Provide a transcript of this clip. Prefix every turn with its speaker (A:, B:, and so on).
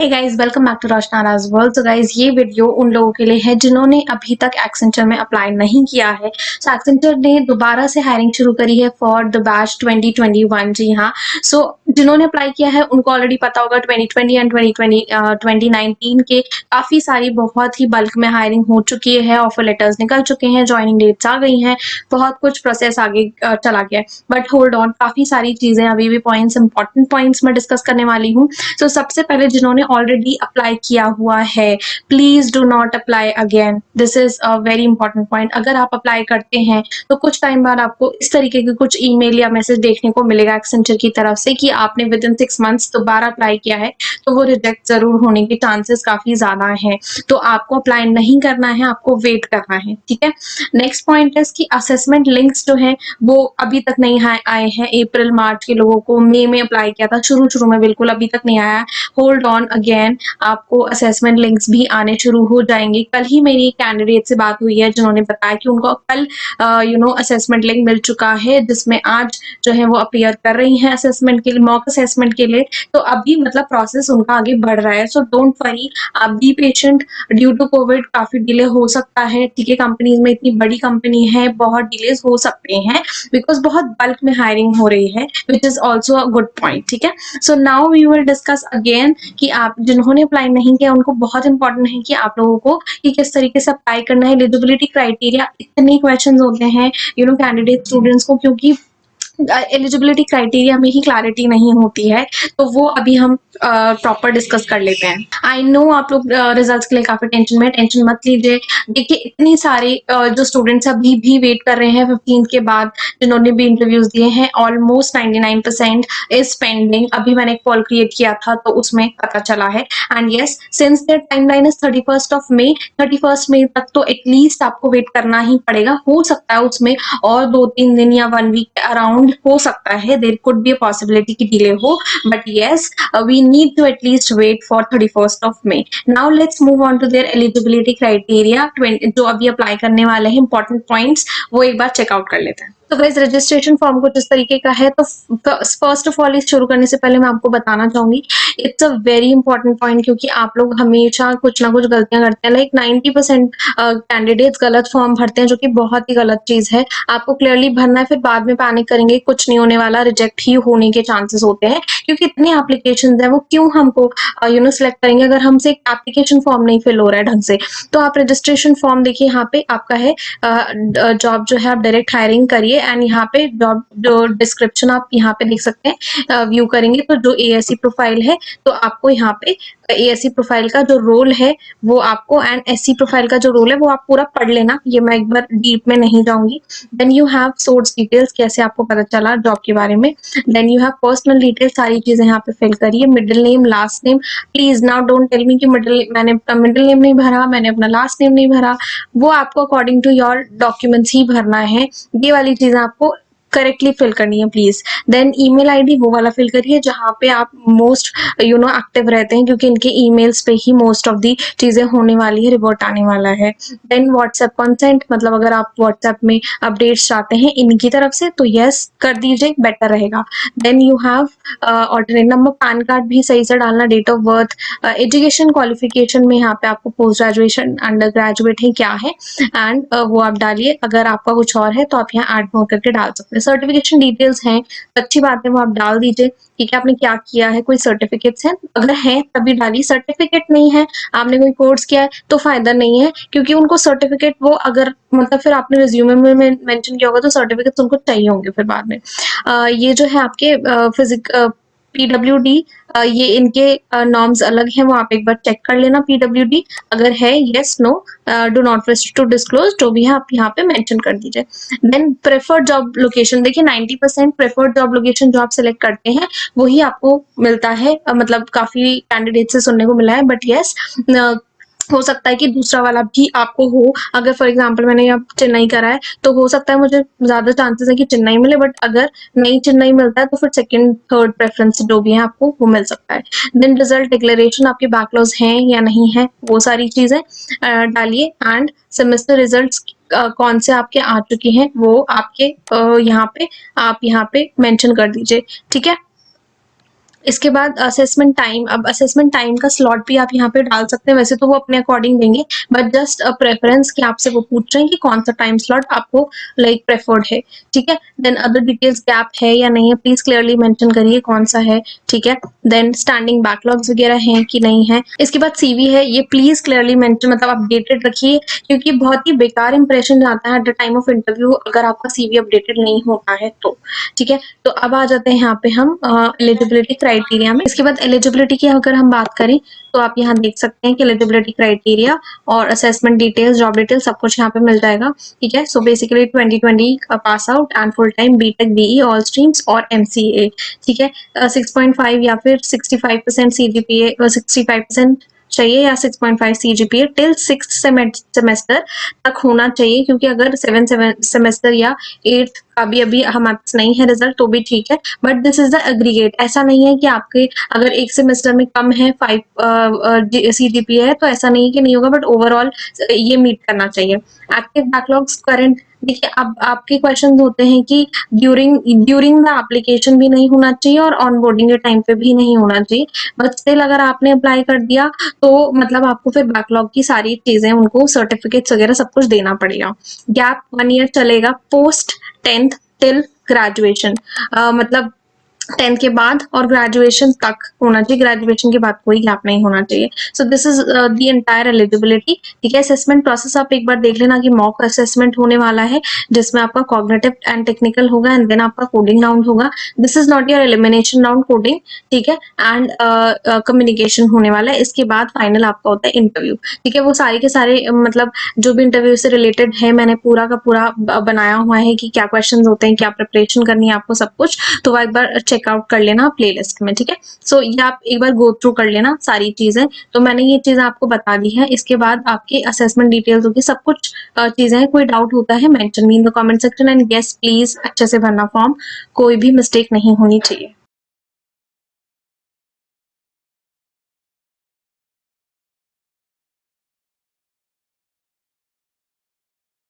A: Hey guys, welcome back to Roshanaraj world. तो guys, ये video उन लोगों के लिए है जिन्होंने अभी तक एक्सेंचर में अप्लाई नहीं किया है। सो एक्सेंचर ने दोबारा से हायरिंग शुरू करी है फॉर द बैच 2021। जी हाँ। सो जिन्होंने अप्लाई किया है उनको ऑलरेडी पता होगा 2020 एंड 2019 के काफ़ी सारी बहुत ही बल्क में हायरिंग हो चुकी है। ऑफर लेटर्स निकल चुके हैं, ज्वाइनिंग डेट्स आ गई हैं, बहुत कुछ प्रोसेस आगे चला गया है। बट होल्ड ऑन, काफ़ी सारी चीज़ें अभी भी पॉइंट्स, इंपॉर्टेंट पॉइंट्स मैं डिस्कस करने वाली हूँ। तो सबसे पहले जिन्होंने ऑलरेडी अप्लाई किया हुआ है, please do not apply again. This is a very important point. अगर आप अप्लाई करते हैं तो कुछ टाइम बाद आपको इस तरीके के कुछ ईमेल या मैसेज देखने को मिलेगा एक्सेंचर की तरफ से कि आपने विद इन 6 मंथ्स दोबारा अप्लाई किया है, तो वो रिजेक्ट जरूर होने के चांसेस काफी ज्यादा हैं। तो आपको अप्लाई नहीं करना है, आपको वेट करना है। ठीक है। नेक्स्ट पॉइंट है कि असेसमेंट लिंक्स जो है वो अभी तक नहीं आए हैं। अप्रैल मार्च के लोगों को मई में अप्लाई किया था, शुरू में बिल्कुल, अभी तक नहीं आया। होल्ड ऑन अगेन, आपको असेसमेंट लिंक्स भी आने शुरू हो जाएंगे। कल ही मेरी एक कैंडिडेट से बात हुई है जिन्होंने बताया कि उनको कल असेसमेंट लिंक मिल चुका है, जिसमें आज जो है वो अपीयर कर रही हैं असेसमेंट के लिए, मॉक असेसमेंट के लिए। तो अभी मतलब प्रोसेस उनका आगे बढ़ रहा है। सो डोंट वरी, आप be patient. Due to covid काफी डिले हो सकता है। ठीक है, कंपनीज में इतनी बड़ी कंपनी है, बहुत डिलेज हो सकते हैं बिकॉज बहुत बल्क में हायरिंग हो रही है, which is also a good point. ठीक है। So now we will discuss again कि आप जिन्होंने अप्लाई नहीं किया उनको बहुत इंपॉर्टेंट है कि आप लोगों को कि किस तरीके से अप्लाई करना है। एलिजिबिलिटी क्राइटेरिया, इतने क्वेश्चंस होते हैं कैंडिडेट स्टूडेंट्स को, क्योंकि एलिजिबिलिटी क्राइटेरिया में ही क्लैरिटी नहीं होती है। तो वो अभी हम प्रॉपर डिस्कस कर लेते हैं। आई नो आप लोग रिजल्ट्स के लिए काफी टेंशन में, टेंशन मत लीजिए। देखिए, इतनी सारे जो स्टूडेंट्स अभी भी वेट कर रहे हैं 15 के बाद, जिन्होंने भी इंटरव्यूज दिए हैं, ऑलमोस्ट 99% इज पेंडिंग। अभी मैंने एक पोल क्रिएट किया था तो उसमें पता चला है। And yes, since the timeline is 31 मई तक तो एटलीस्ट आपको वेट करना ही पड़ेगा। हो सकता है उसमें और 2-3 दिन या 1 वीक के अराउंड हो सकता है, there could be a possibility की डिले हो, but yes, we need to at least wait for 31 May. Now let's move on to their eligibility criteria. जो अभी अप्लाई करने वाले हैं, इंपॉर्टेंट पॉइंट्स वो एक बार चेकआउट कर लेते हैं। तो गाइस, रजिस्ट्रेशन फॉर्म कुछ इस तरीके का है। तो फर्स्ट ऑफ ऑल, इस शुरू करने से पहले मैं आपको बताना चाहूंगी, it's a very important point, क्योंकि आप लोग हमेशा कुछ ना कुछ गलतियां करते हैं। लाइक 90% कैंडिडेट्स गलत फॉर्म भरते हैं, जो कि बहुत ही गलत चीज है। आपको क्लियरली भरना है, फिर बाद में पैनिक करेंगे, कुछ नहीं होने वाला, रिजेक्ट ही होने के चांसेस होते हैं। क्योंकि इतनी एप्लीकेशन है, वो क्यों हमको सिलेक्ट करेंगे अगर हमसे एक एप्लीकेशन फॉर्म नहीं फिल हो रहा है ढंग से। तो आप रजिस्ट्रेशन फॉर्म देखिए, यहाँ पे आपका है जॉब जो है आप डायरेक्ट हायरिंग करिए। एंड यहाँ पे जॉब जो डिस्क्रिप्शन आप यहाँ पे देख सकते हैं, व्यू करेंगे तो जो एएससी प्रोफाइल है, तो आपको यहाँ पे एएससी प्रोफाइल का जो रोल है वो आपको, एंड एससी प्रोफाइल का जो रोल है वो आप पूरा पढ़ लेना। ये मैं एक बार डीप में नहीं जाऊंगी। Then you have source details, कैसे आपको पता चला जॉब के बारे में। Then you have personal details, सारी चीजें यहाँ पे फिल करिए। Middle name, last name, please now don't tell me कि मैंने अपना मिडिल नेम नहीं भरा, मैंने अपना लास्ट नेम नहीं भरा। वो आपको अकॉर्डिंग टू योर डॉक्यूमेंट्स ही भरना है। ये वाली चीजें आपको करेक्टली फिल करनी है प्लीज। देन ईमेल आईडी वो वाला फिल करिए जहाँ पे आप मोस्ट एक्टिव रहते हैं, क्योंकि इनके ईमेल्स पे ही मोस्ट ऑफ दी चीजें होने वाली है, रिपोर्ट आने वाला है। देन व्हाट्सएप कंसेंट, मतलब अगर आप व्हाट्सएप में अपडेट्स चाहते हैं इनकी तरफ से तो यस कर दीजिए, बेटर रहेगा। Then you have alternate number, PAN card भी सही से डालना, date of birth. Education qualification में यहाँ पे आपको पोस्ट ग्रेजुएशन, अंडर ग्रेजुएट है क्या है, एंड वो आप डालिए। अगर आपका कुछ और है तो आप यहाँ ऐड मोर करके डाल सकते हैं। सर्टिफिकेशन डिटेल्स हैं, अच्छी बात है, वो आप डाल दीजिए कि आपने क्या किया है, कोई सर्टिफिकेट्स हैं, अगर है तभी डालिए। सर्टिफिकेट नहीं है, आपने कोई कोर्स किया है तो फायदा नहीं है, क्योंकि उनको सर्टिफिकेट वो अगर मतलब फिर आपने रिज्यूमे में मेंशन किया होगा तो सर्टिफिकेट्स उनको चाहिए होंगे फिर बाद में। ये जो है आपके पीडब्ल्यूडी, ये इनके नॉर्म्स अलग हैं, वो आप एक बार चेक कर लेना। पीडब्ल्यूडी अगर है, yes no, do not wish to disclose, जो भी है आप यहाँ पे मेंशन कर दीजिए। देन प्रेफर्ड जॉब लोकेशन, देखिए 90% प्रेफर्ड जॉब लोकेशन जो आप सिलेक्ट करते हैं वही आपको मिलता है। मतलब काफी कैंडिडेट से सुनने को मिला है, बट यस, हो सकता है कि दूसरा वाला भी आपको हो। अगर फॉर एग्जांपल मैंने यहाँ चेन्नई करा है तो हो सकता है मुझे ज्यादा चांसेस है कि चेन्नई मिले, बट अगर नहीं चेन्नई मिलता है तो फिर सेकंड थर्ड प्रेफरेंस जो भी है आपको वो मिल सकता है। देन रिजल्ट डिक्लेरेशन, आपके बैकलॉग्स हैं या नहीं है, वो सारी चीजें डालिए। एंड सेमेस्टर रिजल्ट्स कौन से आपके आ चुके हैं वो आपके यहाँ पे आप यहाँ पे मेंशन कर दीजिए। ठीक है। इसके बाद असेसमेंट टाइम, अब असेसमेंट टाइम का स्लॉट भी आप यहाँ पे डाल सकते हैं, वैसे तो वो अपने अकॉर्डिंग देंगे, बट जस्ट अ प्रेफरेंस कि आपसे वो पूछ रहे हैं कि कौन सा टाइम स्लॉट आपको लाइक प्रेफर्ड है, ठीक है। देन अदर डिटेल्स गैप है या नहीं है प्लीज क्लियरली मेंशन करिए कौन सा है, ठीक है। देन स्टैंडिंग बैकलॉग्स वगैरह हैं कि नहीं है। इसके बाद सीवी है, ये प्लीज क्लियरली मेंशन मतलब अपडेटेड रखिए, क्योंकि बहुत ही बेकार इंप्रेशन जाता है at the time of interview अगर आपका सीवी अपडेटेड नहीं होता है तो, ठीक है। तो अब आ जाते हैं यहाँ पे हम एलिजिबिलिटी क्राइटेरिया में। इसके बाद एलिजिबिलिटी की अगर हम बात करें तो आप यहाँ देख सकते हैं कि एलिजिबिलिटी क्राइटेरिया और असेसमेंट डिटेल्स, जॉब डिटेल्स सब कुछ यहाँ पे मिल जाएगा, ठीक है। So basically 2020 pass out and full time BTech BE all streams और एमसीए, ठीक है। 6.5 या फिर 65% सीजीपीए, 65% चाहिए या 6.5 सीजीपीए टिल 6th सेमेस्टर तक होना चाहिए, क्योंकि अगर 7 सेमेस्टर या 8th का भी अभी हमारे पास नहीं है रिजल्ट तो भी ठीक है, but this is the aggregate. ऐसा नहीं है कि आपके अगर एक सेमेस्टर में कम है 5 सीजीपीए है तो ऐसा नहीं है कि नहीं होगा, बट ओवरऑल ये मीट करना चाहिए। एक्टिव बैकलॉग्स करंट, देखिए अब आपके क्वेश्चन होते हैं कि ड्यूरिंग द एप्लीकेशन भी नहीं होना चाहिए और ऑनबोर्डिंग के टाइम पे भी नहीं होना चाहिए, बट स्टिल अगर आपने अप्लाई कर दिया तो मतलब आपको फिर बैकलॉग की सारी चीजें उनको सर्टिफिकेट्स वगैरह सब कुछ देना पड़ेगा। गैप 1 ईयर चलेगा पोस्ट 10th टिल ग्रेजुएशन, मतलब 10th के बाद और ग्रेजुएशन तक होना चाहिए, ग्रेजुएशन के बाद कोई गैप नहीं होना चाहिए। So this is the entire eligibility, ठीक है। असेसमेंट प्रोसेस आप एक बार देख लेना कि मॉक असेसमेंट होने वाला है जिसमें आपका कॉग्निटिव एंड टेक्निकल होगा एंड देन आपका कोडिंग राउंड होगा। This is not your elimination round coding, ठीक है, एंड कम्युनिकेशन होने वाला है। इसके बाद फाइनल आपका होता है इंटरव्यू, ठीक है। वो सारे के सारे मतलब जो भी इंटरव्यू से रिलेटेड है मैंने पूरा का पूरा बनाया हुआ है कि क्या क्वेश्चन होते हैं, क्या प्रिपरेशन करनी है आपको, सब कुछ तो एक बार चेकआउट कर लेना प्लेलिस्ट में, ठीक है। सो ये आप एक बार गो थ्रू कर लेना सारी चीजें, तो मैंने ये चीजें आपको बता दी है। इसके बाद आपके असेसमेंट डिटेल्स होगी, सब कुछ चीजें हैं। कोई डाउट होता है mention me in the comment section and yes please अच्छे से भरना फॉर्म, कोई भी मिस्टेक नहीं होनी चाहिए।